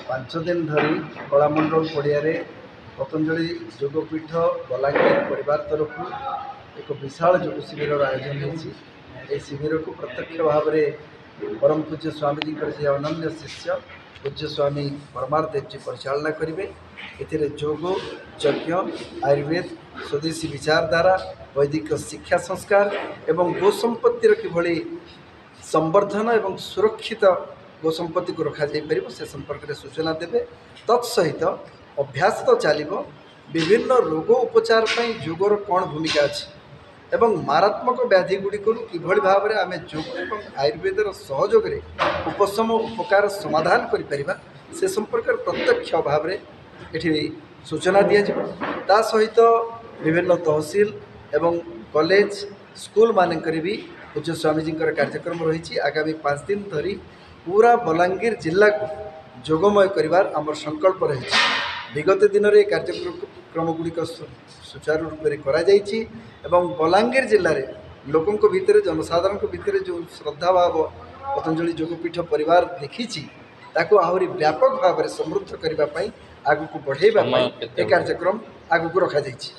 ପାଞ୍ଚ ଦିନ ଧରି କଳାମଣ୍ଡଳ ପଡ଼ିଆରେ ପତଞ୍ଜଳି ଯୋଗପୀଠ ବଲାଙ୍ଗୀର ପରିବାର ତରଫରୁ ଏକ ବିଶାଳ ଯୋଗ ଶିବିରର ଆୟୋଜନ ହୋଇଛି। ଏହି ଶିବିରକୁ ପ୍ରତ୍ୟକ୍ଷ ଭାବରେ ପରମ ପୂଜ୍ୟ ସ୍ୱାମୀଜୀଙ୍କର ଯେ ଅନନ୍ୟ ଶିଷ୍ୟ ପୂଜ୍ୟ ସ୍ୱାମୀ ପରମାର୍ଥ ଦେବଜୀ ପରିଚାଳନା କରିବେ। ଏଥିରେ ଯୋଗ, ଯଜ୍ଞ, ଆୟୁର୍ବେଦ, ସ୍ୱଦେଶୀ ବିଚାରଧାରା, ବୈଦିକ ଶିକ୍ଷା ସଂସ୍କାର ଏବଂ ଗୋସମ୍ପତ୍ତିର କିଭଳି संवर्धन एवं सुरक्षित गोसंपत्ति को रखा जाई परिबो से संपर्क में सूचना देवे। तत्सहित अभ्यास तो चलो विभिन्न रोग उपचार पर जोगर कौन भूमिका अच्छी एवं मारात्मक व्याधि गुड़िक किभली भाव में आम जोग और आयुर्वेदर सहयोग उपशम उपकार समाधान करिपरिबा से संपर्क प्रत्यक्ष भाव में ये सूचना दिया सहित विभिन्न तहसील एवं कॉलेज स्कूल मानक भी पूज्य स्वामीजी कार्यक्रम रही। आगामी 5 दिन धरी पूरा बलांगीर जिला को जोगमय करिवार आमर संकल्प रही। विगत दिन में कार्यक्रम गुड़िक सुचारू रूप से करा जायछि एवं बलांगीर जिले में लोकों भितर जनसाधारण भितर जो श्रद्धा भाव पतंजलि जोगपीठ परिवार देखी ताकू आहरी व्यापक भाव में समृद्ध करने आगू को बढ़ाइबा कार्यक्रम आगू को रखा जायछि।